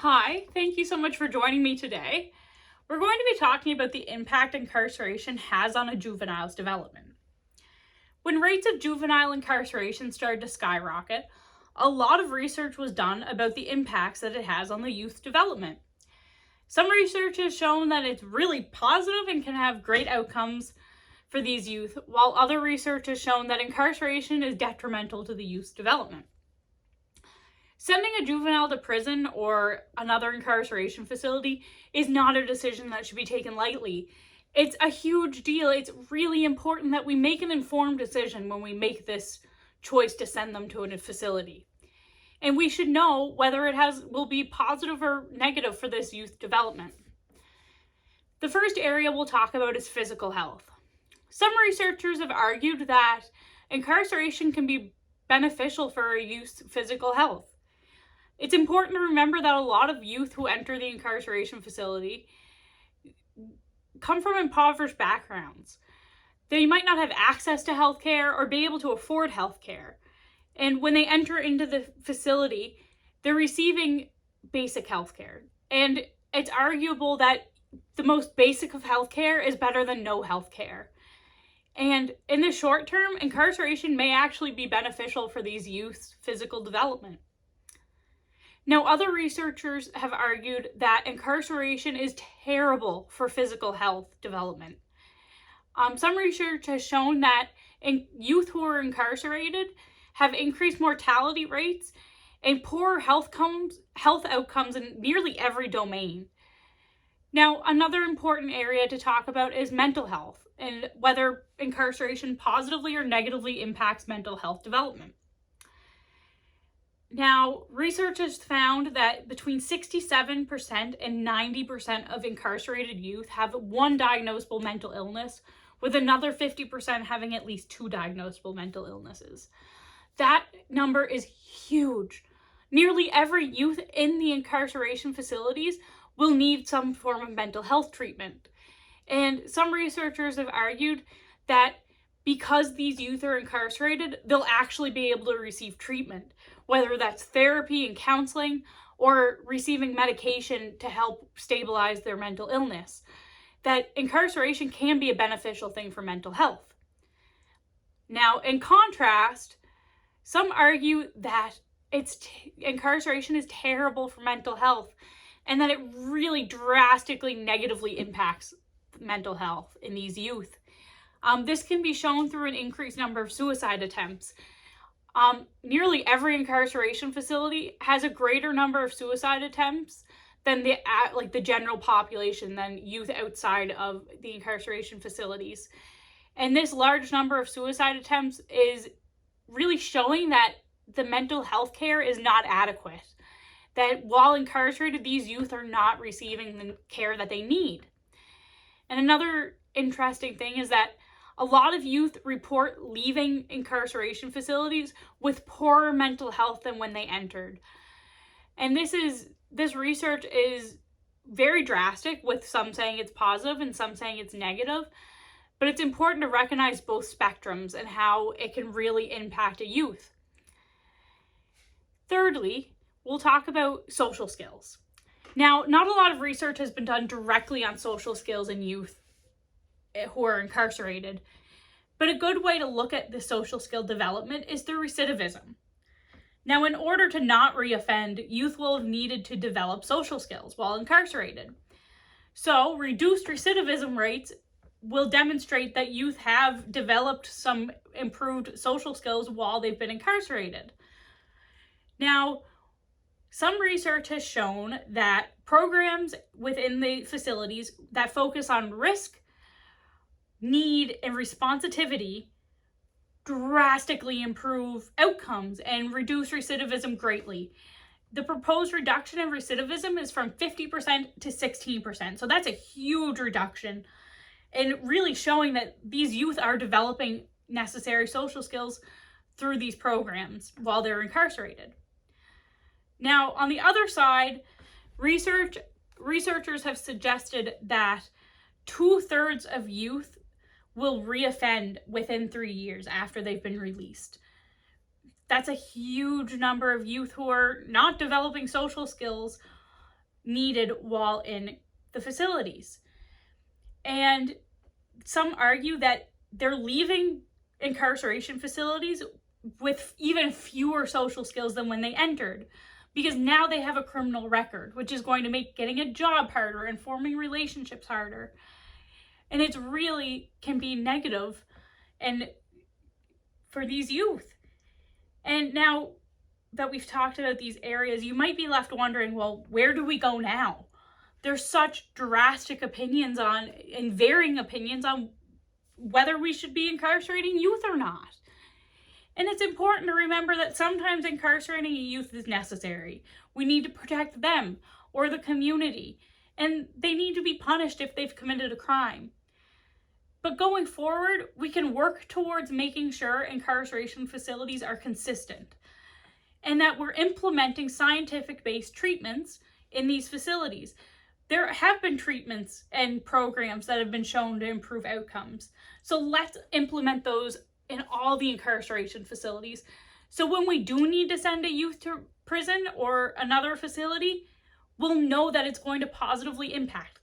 Hi, thank you so much for joining me today. We're going to be talking about the impact incarceration has on a juvenile's development. When rates of juvenile incarceration started to skyrocket, a lot of research was done about the impacts that it has on the youth's development. Some research has shown that it's really positive and can have great outcomes for these youth, while other research has shown that incarceration is detrimental to the youth's development. Sending a juvenile to prison or another incarceration facility is not a decision that should be taken lightly. It's a huge deal. It's really important that we make an informed decision when we make this choice to send them to a facility. And we should know whether it will be positive or negative for this youth development. The first area we'll talk about is physical health. Some researchers have argued that incarceration can be beneficial for a youth's physical health. It's important to remember that a lot of youth who enter the incarceration facility come from impoverished backgrounds. They might not have access to healthcare or be able to afford healthcare. And when they enter into the facility, they're receiving basic healthcare. And it's arguable that the most basic of healthcare is better than no healthcare. And in the short term, incarceration may actually be beneficial for these youth's physical development. Now, other researchers have argued that incarceration is terrible for physical health development. Some research has shown that youth who are incarcerated have increased mortality rates and poor health outcomes in nearly every domain. Now, another important area to talk about is mental health and whether incarceration positively or negatively impacts mental health development. Now, research has found that between 67% and 90% of incarcerated youth have one diagnosable mental illness, with another 50% having at least two diagnosable mental illnesses. That number is huge. Nearly every youth in the incarceration facilities will need some form of mental health treatment. And some researchers have argued that because these youth are incarcerated, they'll actually be able to receive treatment, whether that's therapy and counseling or receiving medication to help stabilize their mental illness. That incarceration can be a beneficial thing for mental health. Now, in contrast, some argue that incarceration is terrible for mental health and that it really drastically negatively impacts mental health in these youth. This can be shown through an increased number of suicide attempts. Nearly every incarceration facility has a greater number of suicide attempts than the general population, than youth outside of the incarceration facilities. And this large number of suicide attempts is really showing that the mental health care is not adequate. That while incarcerated, these youth are not receiving the care that they need. And another interesting thing is that a lot of youth report leaving incarceration facilities with poorer mental health than when they entered. And this research is very drastic, with some saying it's positive and some saying it's negative. But it's important to recognize both spectrums and how it can really impact a youth. Thirdly, we'll talk about social skills. Now, not a lot of research has been done directly on social skills in youth who are incarcerated, but a good way to look at the social skill development is through recidivism. Now, in order to not reoffend, youth will have needed to develop social skills while incarcerated. So, reduced recidivism rates will demonstrate that youth have developed some improved social skills while they've been incarcerated. Now, some research has shown that programs within the facilities that focus on risk, need, and responsivity drastically improve outcomes and reduce recidivism greatly. The proposed reduction in recidivism is from 50% to 16%. So that's a huge reduction, and really showing that these youth are developing necessary social skills through these programs while they're incarcerated. Now, on the other side, researchers have suggested that 2/3 of youth will reoffend within 3 years after they've been released. That's a huge number of youth who are not developing social skills needed while in the facilities. And some argue that they're leaving incarceration facilities with even fewer social skills than when they entered, because now they have a criminal record, which is going to make getting a job harder and forming relationships harder. And it really can be negative and for these youth. And now that we've talked about these areas, you might be left wondering, well, where do we go now? There's such drastic opinions on, and varying opinions on, whether we should be incarcerating youth or not. And it's important to remember that sometimes incarcerating a youth is necessary. We need to protect them or the community, and they need to be punished if they've committed a crime. But going forward, we can work towards making sure incarceration facilities are consistent and that we're implementing scientific-based treatments in these facilities. There have been treatments and programs that have been shown to improve outcomes. So let's implement those in all the incarceration facilities. So when we do need to send a youth to prison or another facility, we'll know that it's going to positively impact them.